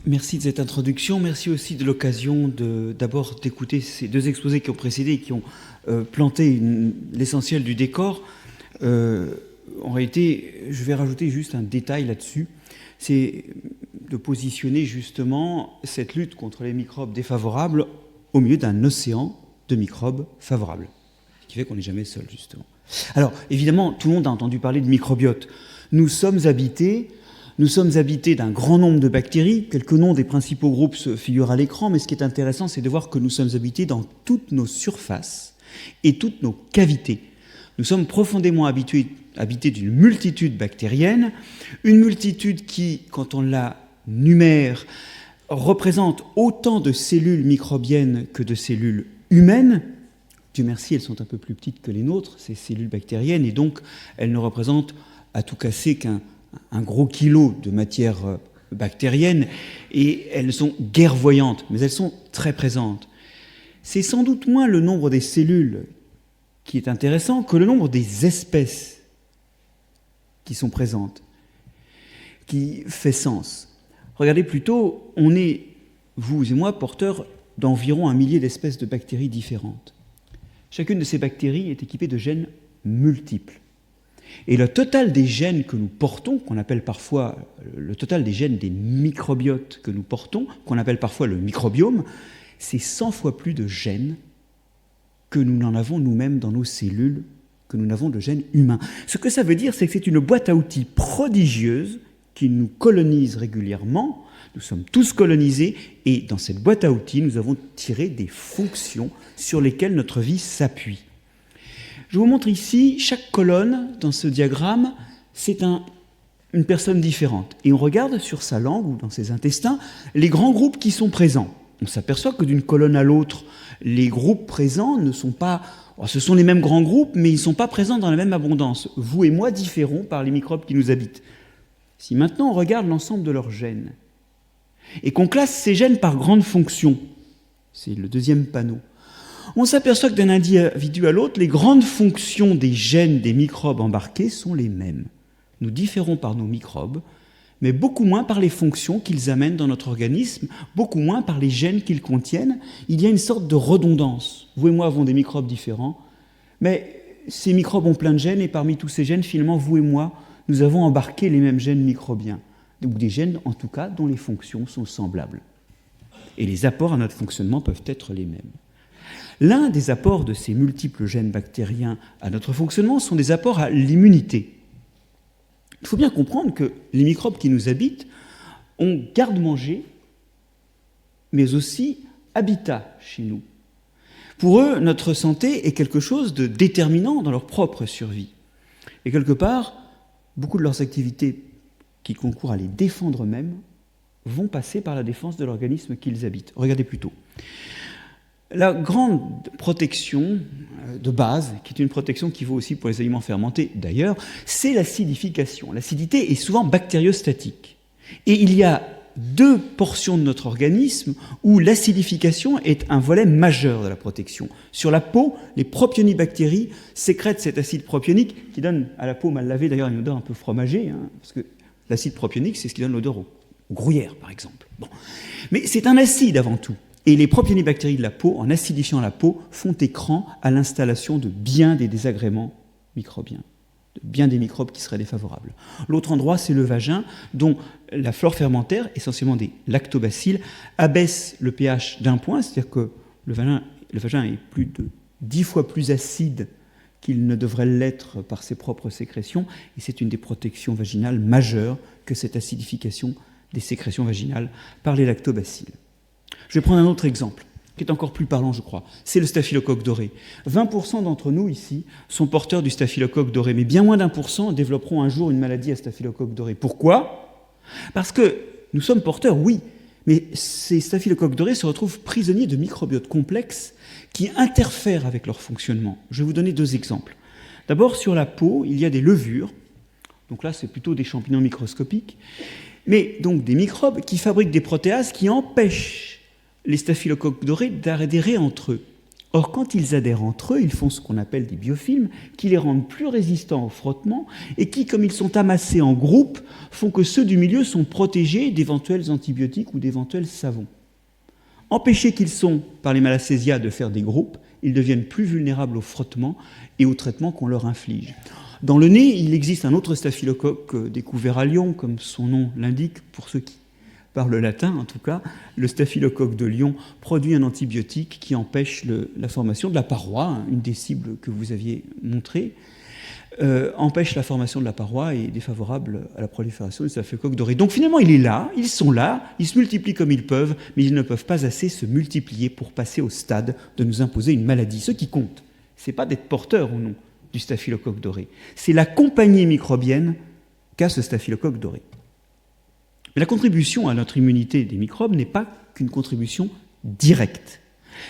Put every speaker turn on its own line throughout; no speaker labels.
Merci de cette introduction. Merci aussi de l'occasion d'abord d'écouter ces deux exposés qui ont précédé et qui ont planté l'essentiel du décor. En réalité, je vais rajouter juste un détail là-dessus. C'est de positionner justement cette lutte contre les microbes défavorables au milieu d'un océan de microbes favorables. Ce qui fait qu'on n'est jamais seul, justement. Alors, évidemment, tout le monde a entendu parler de microbiote. Nous sommes habités d'un grand nombre de bactéries. Quelques noms des principaux groupes se figurent à l'écran, mais ce qui est intéressant, c'est de voir que nous sommes habités dans toutes nos surfaces et toutes nos cavités. Nous sommes profondément habités d'une multitude bactérienne, une multitude qui, quand on la numère, représente autant de cellules microbiennes que de cellules humaines. Dieu merci, elles sont un peu plus petites que les nôtres, ces cellules bactériennes, et donc elles ne représentent à tout casser qu'un gros kilo de matière bactérienne, et elles sont guervoyantes, mais elles sont très présentes. C'est sans doute moins le nombre des cellules qui est intéressant que le nombre des espèces qui sont présentes, qui fait sens. Regardez plutôt, on est, vous et moi, porteurs d'environ 1 millier d'espèces de bactéries différentes. Chacune de ces bactéries est équipée de gènes multiples. Et le total des gènes que nous portons, qu'on appelle parfois le total des gènes des microbiotes que nous portons, qu'on appelle parfois le microbiome, c'est 100 fois plus de gènes que nous n'en avons nous-mêmes dans nos cellules, que nous n'avons de gènes humains. Ce que ça veut dire, c'est que c'est une boîte à outils prodigieuse qui nous colonise régulièrement. Nous sommes tous colonisés, et dans cette boîte à outils, nous avons tiré des fonctions sur lesquelles notre vie s'appuie. Je vous montre ici, chaque colonne dans ce diagramme, c'est une personne différente. Et on regarde sur sa langue ou dans ses intestins les grands groupes qui sont présents. On s'aperçoit que d'une colonne à l'autre, les groupes présents ne sont pas... Ce sont les mêmes grands groupes, mais ils ne sont pas présents dans la même abondance. Vous et moi différons par les microbes qui nous habitent. Si maintenant on regarde l'ensemble de leurs gènes, et qu'on classe ces gènes par grande fonction, c'est le deuxième panneau, on s'aperçoit que d'un individu à l'autre, les grandes fonctions des gènes des microbes embarqués sont les mêmes. Nous différons par nos microbes, mais beaucoup moins par les fonctions qu'ils amènent dans notre organisme, beaucoup moins par les gènes qu'ils contiennent. Il y a une sorte de redondance. Vous et moi avons des microbes différents, mais ces microbes ont plein de gènes, et parmi tous ces gènes, finalement, vous et moi, nous avons embarqué les mêmes gènes microbiens, ou des gènes, en tout cas, dont les fonctions sont semblables. Et les apports à notre fonctionnement peuvent être les mêmes. L'un des apports de ces multiples gènes bactériens à notre fonctionnement sont des apports à l'immunité. Il faut bien comprendre que les microbes qui nous habitent ont garde-manger, mais aussi habitat chez nous. Pour eux, notre santé est quelque chose de déterminant dans leur propre survie. Et quelque part, beaucoup de leurs activités qui concourent à les défendre eux-mêmes vont passer par la défense de l'organisme qu'ils habitent. Regardez plutôt. La grande protection de base, qui est une protection qui vaut aussi pour les aliments fermentés d'ailleurs, c'est l'acidification. L'acidité est souvent bactériostatique. Et il y a 2 portions de notre organisme où l'acidification est un volet majeur de la protection. Sur la peau, les propionibactéries sécrètent cet acide propionique qui donne à la peau mal lavée d'ailleurs une odeur un peu fromagée, parce que l'acide propionique, c'est ce qui donne l'odeur aux gruyères, par exemple. Bon. Mais c'est un acide avant tout. Et les propionibactéries de la peau, en acidifiant la peau, font écran à l'installation de bien des désagréments microbiens, de bien des microbes qui seraient défavorables. L'autre endroit, c'est le vagin, dont la flore fermentaire, essentiellement des lactobacilles, abaisse le pH d'1 point, c'est-à-dire que le vagin est plus de 10 fois plus acide qu'il ne devrait l'être par ses propres sécrétions, et c'est une des protections vaginales majeures que cette acidification des sécrétions vaginales par les lactobacilles. Je vais prendre un autre exemple, qui est encore plus parlant, je crois. C'est le staphylocoque doré. 20% d'entre nous, ici, sont porteurs du staphylocoque doré, mais bien moins d'1% développeront un jour une maladie à staphylocoque doré. Pourquoi ? Parce que nous sommes porteurs, oui, mais ces staphylocoques dorés se retrouvent prisonniers de microbiotes complexes qui interfèrent avec leur fonctionnement. Je vais vous donner 2 exemples. D'abord, sur la peau, il y a des levures. Donc là, c'est plutôt des champignons microscopiques, mais donc des microbes qui fabriquent des protéases qui empêchent les staphylocoques dorés d'adhérer entre eux. Or, quand ils adhèrent entre eux, ils font ce qu'on appelle des biofilms, qui les rendent plus résistants au frottement et qui, comme ils sont amassés en groupe, font que ceux du milieu sont protégés d'éventuels antibiotiques ou d'éventuels savons. Empêchés qu'ils sont par les Malassezia de faire des groupes, ils deviennent plus vulnérables au frottement et au traitement qu'on leur inflige. Dans le nez, il existe un autre staphylocoque découvert à Lyon, comme son nom l'indique, pour ceux qui parlent latin en tout cas. Le staphylocoque de Lyon produit un antibiotique qui empêche la formation de la paroi, une des cibles que vous aviez montrées, empêche la formation de la paroi et est défavorable à la prolifération du staphylocoque doré. Donc finalement, il est là, ils sont là, ils se multiplient comme ils peuvent, mais ils ne peuvent pas assez se multiplier pour passer au stade de nous imposer une maladie. Ce qui compte, ce n'est pas d'être porteur ou non du staphylocoque doré, c'est la compagnie microbienne qu'a ce staphylocoque doré. Mais la contribution à notre immunité des microbes n'est pas qu'une contribution directe.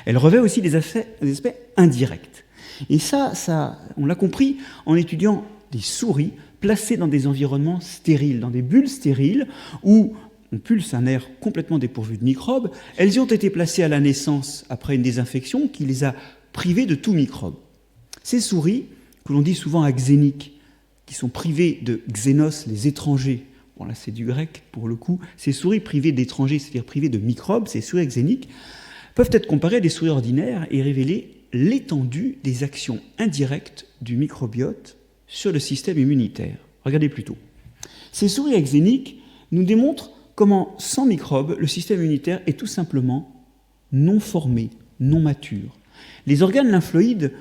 Elle revêt aussi des aspects indirects. Et ça, on l'a compris en étudiant des souris placées dans des environnements stériles, dans des bulles stériles, où on pulse un air complètement dépourvu de microbes. Elles y ont été placées à la naissance après une désinfection qui les a privées de tout microbe. Ces souris, que l'on dit souvent axéniques, qui sont privées de xénos, les étrangers, bon là c'est du grec pour le coup, ces souris privées d'étrangers, c'est-à-dire privées de microbes, ces souris axéniques, peuvent être comparées à des souris ordinaires et révéler l'étendue des actions indirectes du microbiote sur le système immunitaire. Regardez plutôt. Ces souris axéniques nous démontrent comment, sans microbes, le système immunitaire est tout simplement non formé, non mature. Les organes lymphoïdes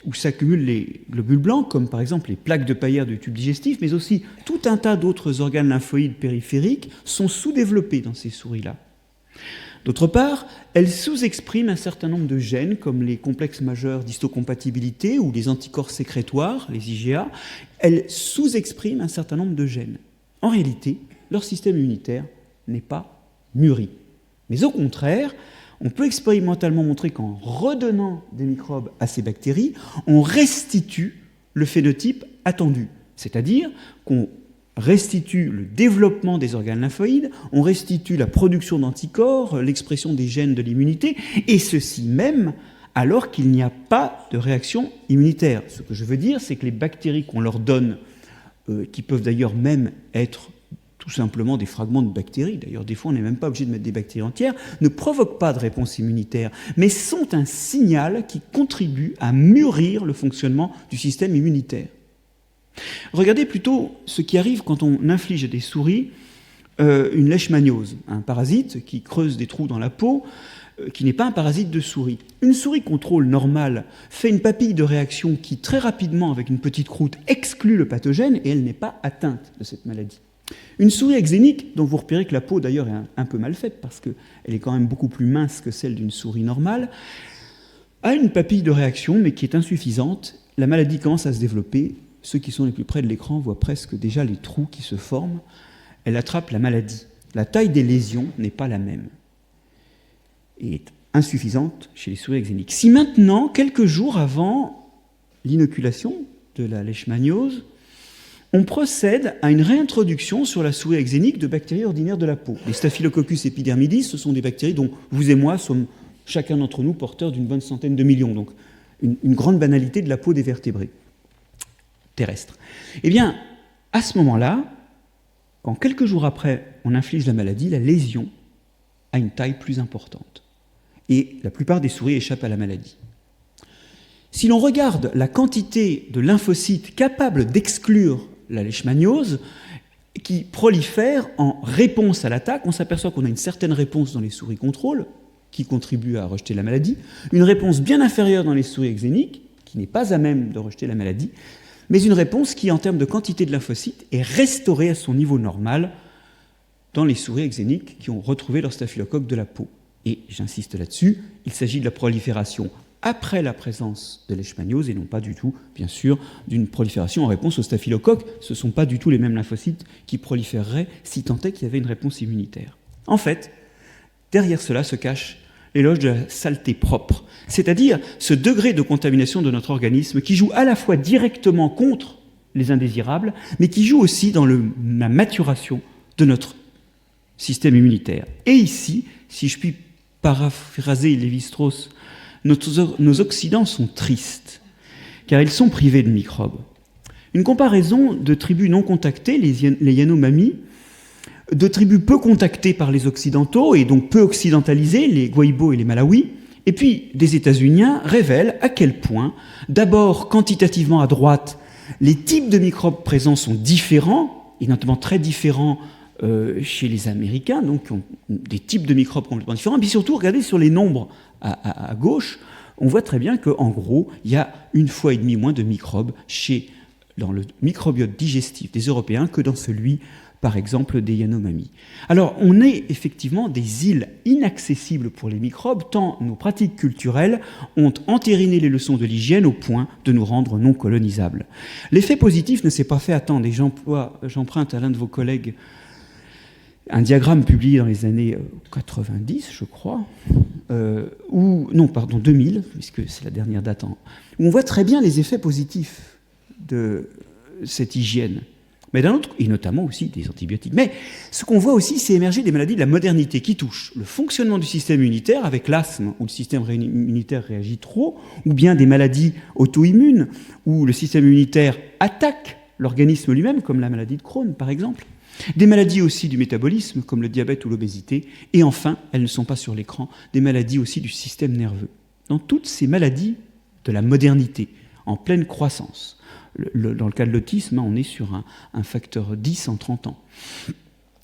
où s'accumulent les globules blancs, comme par exemple les plaques de Payer du tube digestif, mais aussi tout un tas d'autres organes lymphoïdes périphériques, sont sous-développés dans ces souris-là. D'autre part, elles sous-expriment un certain nombre de gènes, comme les complexes majeurs d'histocompatibilité ou les anticorps sécrétoires, les IgA. Elles sous-expriment un certain nombre de gènes. En réalité, leur système immunitaire n'est pas mûri. Mais au contraire, on peut expérimentalement montrer qu'en redonnant des microbes à ces bactéries, on restitue le phénotype attendu. C'est-à-dire qu'on restitue le développement des organes lymphoïdes, on restitue la production d'anticorps, l'expression des gènes de l'immunité, et ceci même alors qu'il n'y a pas de réaction immunitaire. Ce que je veux dire, c'est que les bactéries qu'on leur donne, qui peuvent d'ailleurs même être tout simplement des fragments de bactéries, d'ailleurs des fois on n'est même pas obligé de mettre des bactéries entières, ne provoquent pas de réponse immunitaire, mais sont un signal qui contribue à mûrir le fonctionnement du système immunitaire. Regardez plutôt ce qui arrive quand on inflige à des souris une leishmaniose, un parasite qui creuse des trous dans la peau, qui n'est pas un parasite de souris. Une souris contrôle normale fait une papille de réaction qui très rapidement, avec une petite croûte, exclut le pathogène et elle n'est pas atteinte de cette maladie. Une souris axénique, dont vous repérez que la peau d'ailleurs est un peu mal faite parce qu'elle est quand même beaucoup plus mince que celle d'une souris normale, a une papille de réaction mais qui est insuffisante. La maladie commence à se développer. Ceux qui sont les plus près de l'écran voient presque déjà les trous qui se forment. Elle attrape la maladie. La taille des lésions n'est pas la même et est insuffisante chez les souris axéniques. Si maintenant, quelques jours avant l'inoculation de la leishmaniose, on procède à une réintroduction sur la souris axénique de bactéries ordinaires de la peau. Les Staphylococcus epidermidis, ce sont des bactéries dont vous et moi sommes, chacun d'entre nous, porteurs d'une bonne centaine de millions. Donc une grande banalité de la peau des vertébrés terrestres. Eh bien, à ce moment-là, quand quelques jours après on inflige la maladie, la lésion a une taille plus importante. Et la plupart des souris échappent à la maladie. Si l'on regarde la quantité de lymphocytes capables d'exclure la leishmaniose, qui prolifère en réponse à l'attaque, on s'aperçoit qu'on a une certaine réponse dans les souris contrôle, qui contribue à rejeter la maladie, une réponse bien inférieure dans les souris axéniques, qui n'est pas à même de rejeter la maladie, mais une réponse qui, en termes de quantité de lymphocytes, est restaurée à son niveau normal dans les souris axéniques qui ont retrouvé leur staphylocoque de la peau. Et j'insiste là-dessus, il s'agit de la prolifération après la présence de leishmaniose et non pas du tout, bien sûr, d'une prolifération en réponse au staphylocoque. Ce ne sont pas du tout les mêmes lymphocytes qui proliféreraient si tant est qu'il y avait une réponse immunitaire. En fait, derrière cela se cache l'éloge de la saleté propre, c'est-à-dire ce degré de contamination de notre organisme qui joue à la fois directement contre les indésirables, mais qui joue aussi dans la maturation de notre système immunitaire. Et ici, si je puis paraphraser Lévi-Strauss nos Occidents sont tristes, car ils sont privés de microbes. Une comparaison de tribus non contactées, les Yanomami, de tribus peu contactées par les Occidentaux et donc peu occidentalisées, les Guahibo et les Malawi, et puis des États-Unis, révèle à quel point, d'abord quantitativement à droite, les types de microbes présents sont différents, et notamment très différents chez les Américains, donc qui ont des types de microbes complètement différents. Et puis surtout, regardez sur les nombres à gauche, on voit très bien qu'en gros, il y a 1,5 fois moins de microbes dans le microbiote digestif des Européens que dans celui, par exemple, des Yanomami. Alors, on est effectivement des îles inaccessibles pour les microbes, tant nos pratiques culturelles ont entériné les leçons de l'hygiène au point de nous rendre non colonisables. L'effet positif ne s'est pas fait attendre, et j'emprunte à l'un de vos collègues un diagramme publié dans les années 90, je crois, 2000, puisque c'est la dernière date, où on voit très bien les effets positifs de cette hygiène, mais d'un autre, et notamment aussi des antibiotiques. Mais ce qu'on voit aussi, c'est émerger des maladies de la modernité qui touchent le fonctionnement du système immunitaire avec l'asthme, où le système immunitaire réagit trop, ou bien des maladies auto-immunes, où le système immunitaire attaque l'organisme lui-même, comme la maladie de Crohn, par exemple. Des maladies aussi du métabolisme, comme le diabète ou l'obésité. Et enfin, elles ne sont pas sur l'écran, des maladies aussi du système nerveux. Dans toutes ces maladies de la modernité, en pleine croissance, dans le cas de l'autisme, on est sur un facteur 10 en 30 ans.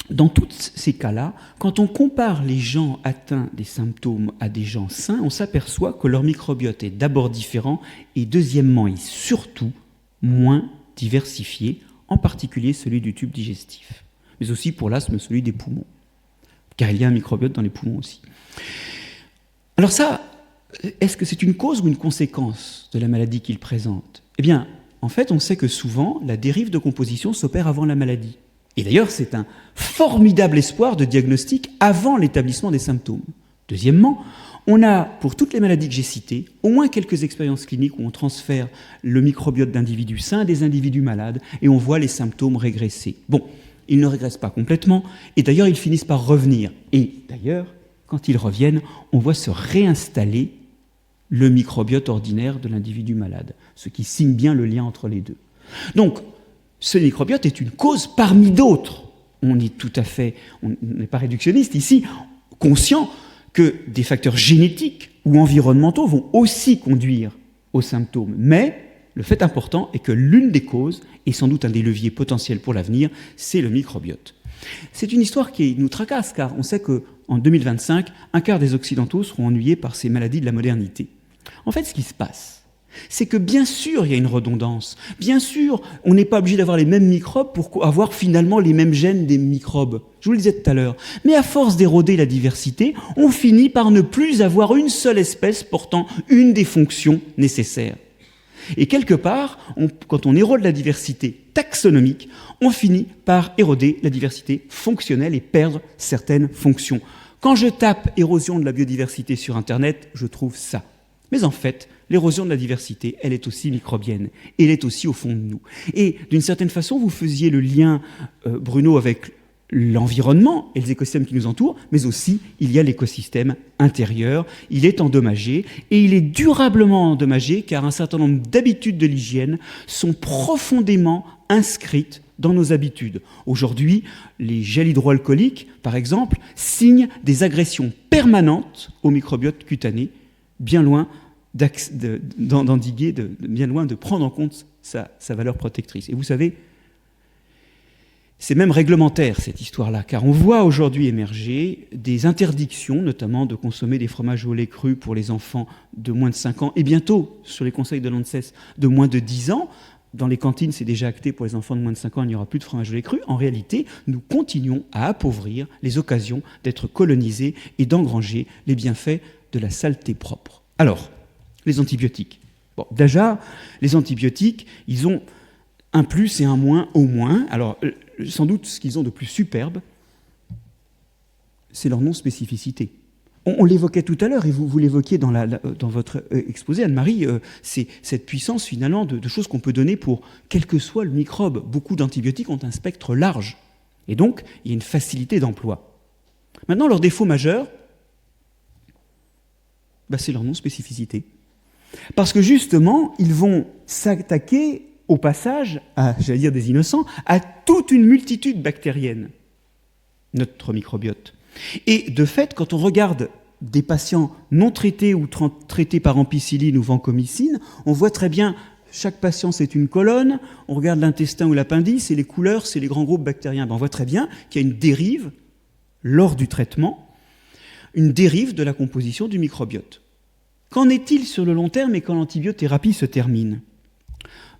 Dans tous ces cas-là, quand on compare les gens atteints des symptômes à des gens sains, on s'aperçoit que leur microbiote est d'abord différent et deuxièmement et surtout moins diversifié, en particulier celui du tube digestif, mais aussi pour l'asthme, celui des poumons, car il y a un microbiote dans les poumons aussi. Alors ça, est-ce que c'est une cause ou une conséquence de la maladie qu'il présente ? Eh bien, en fait, on sait que souvent, la dérive de composition s'opère avant la maladie. Et d'ailleurs, c'est un formidable espoir de diagnostic avant l'établissement des symptômes. Deuxièmement, on a, pour toutes les maladies que j'ai citées, au moins quelques expériences cliniques où on transfère le microbiote d'individus sains à des individus malades et on voit les symptômes régresser. Bon, ils ne régressent pas complètement et d'ailleurs, ils finissent par revenir. Et d'ailleurs, quand ils reviennent, on voit se réinstaller le microbiote ordinaire de l'individu malade, ce qui signe bien le lien entre les deux. Donc, ce microbiote est une cause parmi d'autres. On n'est pas réductionniste ici, conscient que des facteurs génétiques ou environnementaux vont aussi conduire aux symptômes. Mais le fait important est que l'une des causes, et sans doute un des leviers potentiels pour l'avenir, c'est le microbiote. C'est une histoire qui nous tracasse, car on sait qu'en 2025, un quart des Occidentaux seront ennuyés par ces maladies de la modernité. En fait, ce qui se passe, c'est que bien sûr, il y a une redondance. Bien sûr, on n'est pas obligé d'avoir les mêmes microbes pour avoir finalement les mêmes gènes des microbes. Je vous le disais tout à l'heure. Mais à force d'éroder la diversité, on finit par ne plus avoir une seule espèce portant une des fonctions nécessaires. Et quelque part, quand on érode la diversité taxonomique, on finit par éroder la diversité fonctionnelle et perdre certaines fonctions. Quand je tape érosion de la biodiversité sur Internet, je trouve ça. Mais en fait, l'érosion de la diversité, elle est aussi microbienne. Et elle est aussi au fond de nous. Et d'une certaine façon, vous faisiez le lien, Bruno, avec l'environnement et les écosystèmes qui nous entourent, mais aussi, il y a l'écosystème intérieur. Il est endommagé, et il est durablement endommagé, car un certain nombre d'habitudes de l'hygiène sont profondément inscrites dans nos habitudes. Aujourd'hui, les gels hydroalcooliques, par exemple, signent des agressions permanentes au microbiote cutané, bien loin d'endiguer, bien loin de prendre en compte sa valeur protectrice. Et vous savez, c'est même réglementaire, cette histoire-là, car on voit aujourd'hui émerger des interdictions, notamment de consommer des fromages au lait cru pour les enfants de moins de 5 ans, et bientôt, sur les conseils de l'ANSES, de moins de 10 ans. Dans les cantines, c'est déjà acté pour les enfants de moins de 5 ans, il n'y aura plus de fromage au lait cru. En réalité, nous continuons à appauvrir les occasions d'être colonisés et d'engranger les bienfaits de la saleté propre. Alors, les antibiotiques. Bon, déjà, les antibiotiques, ils ont un plus et un moins au moins. Alors, sans doute, ce qu'ils ont de plus superbe, c'est leur non-spécificité. On l'évoquait tout à l'heure, et vous l'évoquiez dans votre exposé, Anne-Marie, c'est cette puissance, finalement, de choses qu'on peut donner pour quel que soit le microbe. Beaucoup d'antibiotiques ont un spectre large. Et donc, il y a une facilité d'emploi. Maintenant, leur défaut majeur, C'est leur non-spécificité. Parce que justement, ils vont s'attaquer au passage, j'allais dire des innocents, à toute une multitude bactérienne, notre microbiote. Et de fait, quand on regarde des patients non traités ou traités par ampicilline ou vancomycine, on voit très bien, chaque patient c'est une colonne, on regarde l'intestin ou l'appendice et les couleurs, c'est les grands groupes bactériens. On voit très bien qu'il y a une dérive, lors du traitement, une dérive de la composition du microbiote. Qu'en est-il sur le long terme et quand l'antibiothérapie se termine ?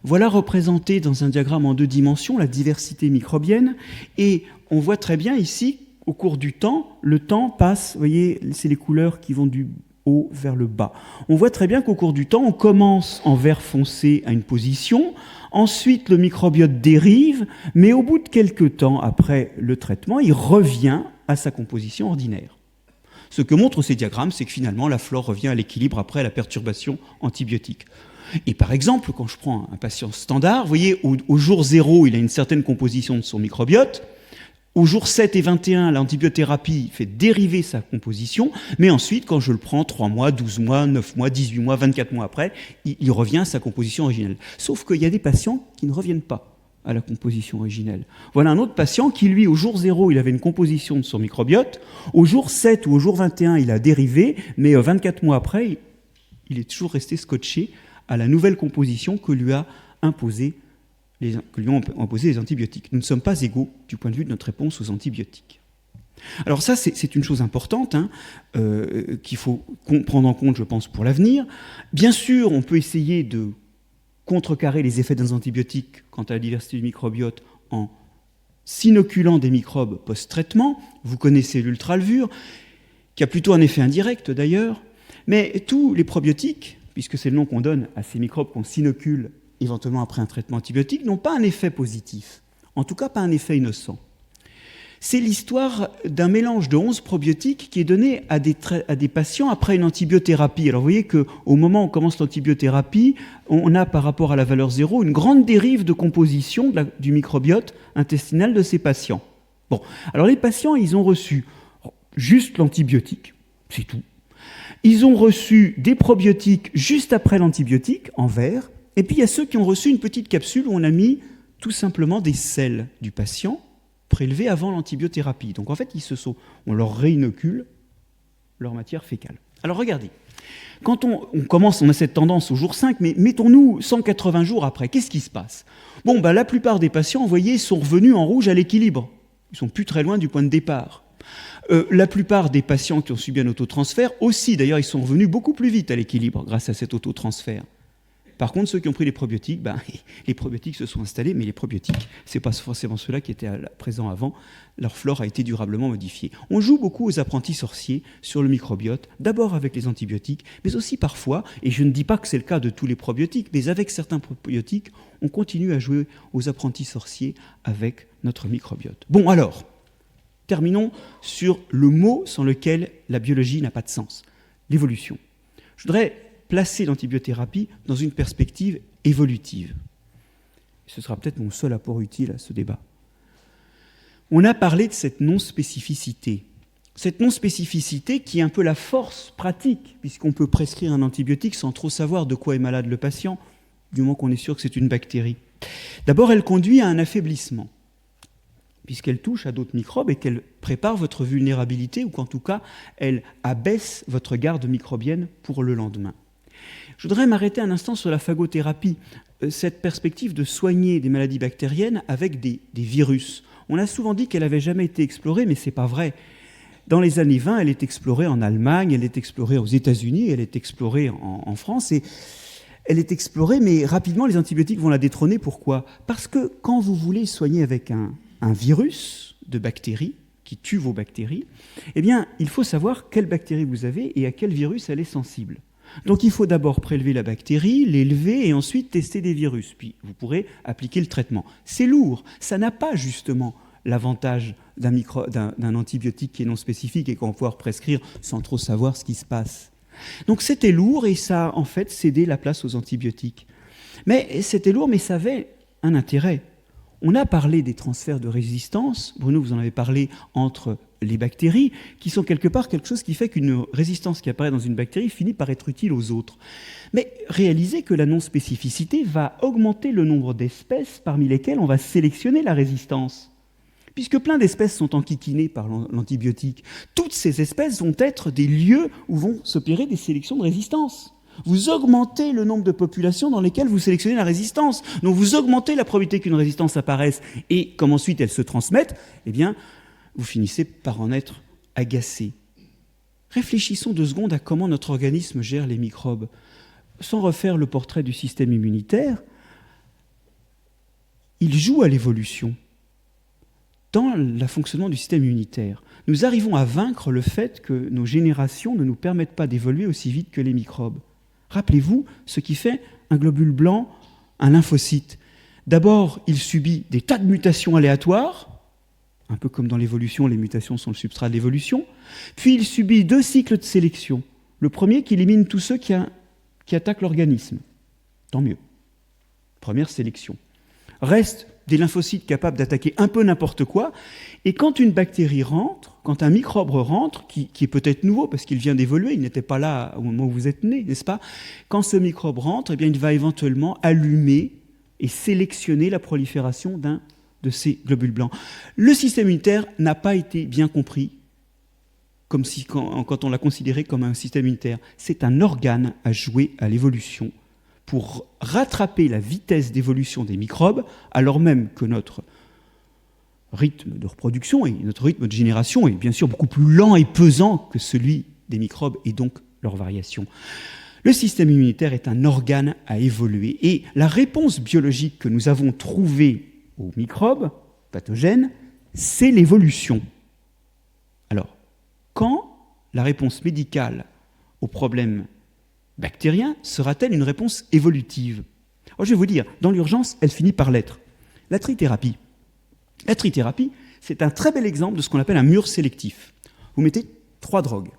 Voilà représenté dans un diagramme en 2 dimensions la diversité microbienne et on voit très bien ici, au cours du temps, le temps passe, vous voyez, c'est les couleurs qui vont du haut vers le bas. On voit très bien qu'au cours du temps, on commence en vert foncé à une position, ensuite le microbiote dérive, mais au bout de quelques temps, après le traitement, il revient à sa composition ordinaire. Ce que montrent ces diagrammes, c'est que finalement, la flore revient à l'équilibre après la perturbation antibiotique. Et par exemple, quand je prends un patient standard, vous voyez, au jour 0, il a une certaine composition de son microbiote. Au jour 7 et 21, l'antibiothérapie fait dériver sa composition, mais ensuite, quand je le prends 3 mois, 12 mois, 9 mois, 18 mois, 24 mois après, il revient à sa composition originelle. Sauf qu'il y a des patients qui ne reviennent pas à la composition originelle. Voilà un autre patient qui, lui, au jour 0, il avait une composition de son microbiote. Au jour 7 ou au jour 21, il a dérivé, mais 24 mois après, il est toujours resté scotché à la nouvelle composition que lui ont imposé les antibiotiques. Nous ne sommes pas égaux du point de vue de notre réponse aux antibiotiques. Alors ça, c'est une chose importante qu'il faut prendre en compte, je pense, pour l'avenir. Bien sûr, on peut essayer de contrecarrer les effets des antibiotiques quant à la diversité du microbiote en s'inoculant des microbes post-traitement. Vous connaissez l'ultralevure, qui a plutôt un effet indirect d'ailleurs, mais tous les probiotiques, puisque c'est le nom qu'on donne à ces microbes qu'on s'inocule éventuellement après un traitement antibiotique, n'ont pas un effet positif, en tout cas pas un effet innocent. C'est l'histoire d'un mélange de 11 probiotiques qui est donné à des patients après une antibiothérapie. Alors vous voyez qu'au moment où on commence l'antibiothérapie, on a par rapport à la valeur 0 une grande dérive de composition du microbiote intestinal de ces patients. Bon, alors les patients, ils ont reçu juste l'antibiotique, c'est tout. Ils ont reçu des probiotiques juste après l'antibiotique, en vert, et puis il y a ceux qui ont reçu une petite capsule où on a mis tout simplement des selles du patient prélevés avant l'antibiothérapie. Donc en fait, on leur réinocule leur matière fécale. Alors regardez, quand on a cette tendance au jour 5, mais mettons-nous 180 jours après, qu'est-ce qui se passe ? La plupart des patients, vous voyez, sont revenus en rouge à l'équilibre. Ils sont plus très loin du point de départ. La plupart des patients qui ont subi un autotransfert aussi, d'ailleurs, ils sont revenus beaucoup plus vite à l'équilibre grâce à cet autotransfert. Par contre, ceux qui ont pris les probiotiques, les probiotiques se sont installés, mais les probiotiques, ce n'est pas forcément ceux-là qui étaient présents avant. Leur flore a été durablement modifiée. On joue beaucoup aux apprentis sorciers sur le microbiote, d'abord avec les antibiotiques, mais aussi parfois, et je ne dis pas que c'est le cas de tous les probiotiques, mais avec certains probiotiques, on continue à jouer aux apprentis sorciers avec notre microbiote. Bon, alors, terminons sur le mot sans lequel la biologie n'a pas de sens, l'évolution. Je voudrais placer l'antibiothérapie dans une perspective évolutive. Ce sera peut-être mon seul apport utile à ce débat. On a parlé de cette non-spécificité. Cette non-spécificité qui est un peu la force pratique, puisqu'on peut prescrire un antibiotique sans trop savoir de quoi est malade le patient, du moment qu'on est sûr que c'est une bactérie. D'abord, elle conduit à un affaiblissement, puisqu'elle touche à d'autres microbes et qu'elle prépare votre vulnérabilité, ou qu'en tout cas, elle abaisse votre garde microbienne pour le lendemain. Je voudrais m'arrêter un instant sur la phagothérapie, cette perspective de soigner des maladies bactériennes avec des virus. On a souvent dit qu'elle n'avait jamais été explorée, mais ce n'est pas vrai. Dans les années 20, elle est explorée en Allemagne, elle est explorée aux États-Unis, elle est explorée en France, et elle est explorée, mais rapidement, les antibiotiques vont la détrôner. Pourquoi ? Parce que quand vous voulez soigner avec un virus de bactéries, qui tue vos bactéries, eh bien, il faut savoir quelle bactérie vous avez et à quel virus elle est sensible. Donc il faut d'abord prélever la bactérie, l'élever et ensuite tester des virus. Puis vous pourrez appliquer le traitement. C'est lourd, ça n'a pas justement l'avantage d'un antibiotique qui est non spécifique et qu'on va pouvoir prescrire sans trop savoir ce qui se passe. Donc c'était lourd et ça a en fait cédé la place aux antibiotiques. Mais c'était lourd, mais ça avait un intérêt. On a parlé des transferts de résistance, Bruno vous en avez parlé, entre les bactéries, qui sont quelque part quelque chose qui fait qu'une résistance qui apparaît dans une bactérie finit par être utile aux autres. Mais réalisez que la non-spécificité va augmenter le nombre d'espèces parmi lesquelles on va sélectionner la résistance. Puisque plein d'espèces sont enquiquinées par l'antibiotique, toutes ces espèces vont être des lieux où vont s'opérer des sélections de résistance. Vous augmentez le nombre de populations dans lesquelles vous sélectionnez la résistance. Donc vous augmentez la probabilité qu'une résistance apparaisse. Et comme ensuite elle se transmette, eh bien, vous finissez par en être agacé. Réfléchissons 2 secondes à comment notre organisme gère les microbes. Sans refaire le portrait du système immunitaire, il joue à l'évolution. Dans le fonctionnement du système immunitaire, nous arrivons à vaincre le fait que nos générations ne nous permettent pas d'évoluer aussi vite que les microbes. Rappelez-vous ce qui fait un globule blanc, un lymphocyte. D'abord, il subit des tas de mutations aléatoires, un peu comme dans l'évolution, les mutations sont le substrat de l'évolution. Puis il subit 2 cycles de sélection. Le premier qui élimine tous ceux qui attaquent l'organisme. Tant mieux. Première sélection. Reste des lymphocytes capables d'attaquer un peu n'importe quoi. Et quand une bactérie rentre, quand un microbe rentre, qui est peut-être nouveau parce qu'il vient d'évoluer, il n'était pas là au moment où vous êtes né, n'est-ce pas? Quand ce microbe rentre, eh bien, il va éventuellement allumer et sélectionner la prolifération d'un de ces globules blancs. Le système immunitaire n'a pas été bien compris comme si, quand on l'a considéré comme un système immunitaire. C'est un organe à jouer à l'évolution pour rattraper la vitesse d'évolution des microbes, alors même que notre rythme de reproduction et notre rythme de génération est bien sûr beaucoup plus lent et pesant que celui des microbes et donc leur variation. Le système immunitaire est un organe à évoluer et la réponse biologique que nous avons trouvée aux microbes pathogènes, c'est l'évolution. Alors, quand la réponse médicale aux problèmes bactériens sera-t-elle une réponse évolutive? Alors, je vais vous dire, dans l'urgence, elle finit par l'être. La trithérapie. La trithérapie, c'est un très bel exemple de ce qu'on appelle un mur sélectif. Vous mettez 3 drogues.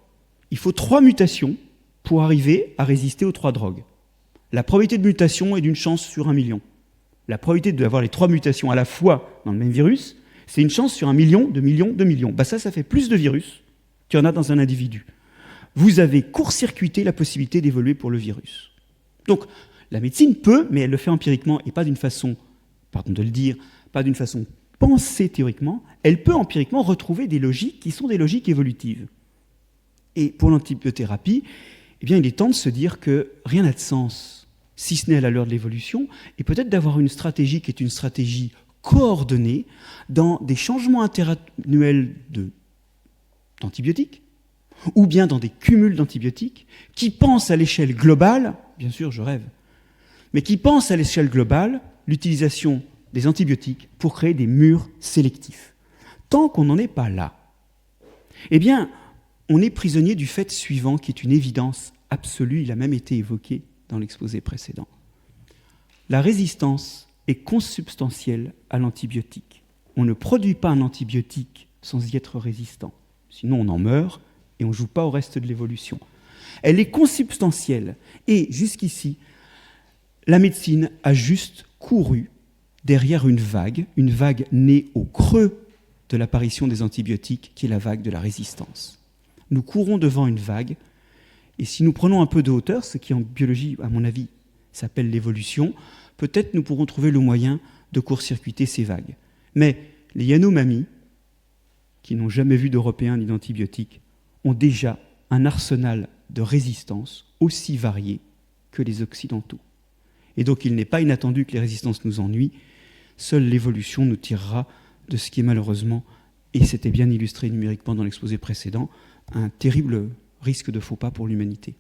Il faut 3 mutations pour arriver à résister aux 3 drogues. La probabilité de mutation est d'une chance sur 1 million. La probabilité d'avoir les 3 mutations à la fois dans le même virus, c'est une chance sur 1 million, 2 millions, 2 millions. Ça fait plus de virus qu'il y en a dans un individu. Vous avez court-circuité la possibilité d'évoluer pour le virus. Donc, la médecine peut, mais elle le fait empiriquement et pas d'une façon, pardon de le dire, pas d'une façon pensée théoriquement, elle peut empiriquement retrouver des logiques qui sont des logiques évolutives. Et pour l'antibiothérapie, eh bien, il est temps de se dire que rien n'a de sens, si ce n'est à l'heure de l'évolution, et peut-être d'avoir une stratégie qui est une stratégie coordonnée dans des changements interannuels d'antibiotiques, ou bien dans des cumuls d'antibiotiques, qui pensent à l'échelle globale, bien sûr je rêve, mais qui pensent à l'échelle globale l'utilisation des antibiotiques pour créer des murs sélectifs. Tant qu'on n'en est pas là, eh bien, on est prisonnier du fait suivant, qui est une évidence absolue, il a même été évoqué dans l'exposé précédent. La résistance est consubstantielle à l'antibiotique. On ne produit pas un antibiotique sans y être résistant. Sinon, on en meurt et on ne joue pas au reste de l'évolution. Elle est consubstantielle. Et jusqu'ici, la médecine a juste couru derrière une vague née au creux de l'apparition des antibiotiques, qui est la vague de la résistance. Nous courons devant une vague, et si nous prenons un peu de hauteur, ce qui en biologie, à mon avis, s'appelle l'évolution, peut-être nous pourrons trouver le moyen de court-circuiter ces vagues. Mais les Yanomami, qui n'ont jamais vu d'Européens ni d'antibiotiques, ont déjà un arsenal de résistance aussi varié que les Occidentaux. Et donc il n'est pas inattendu que les résistances nous ennuient, seule l'évolution nous tirera de ce qui est malheureusement, et c'était bien illustré numériquement dans l'exposé précédent, un terrible risque de faux pas pour l'humanité.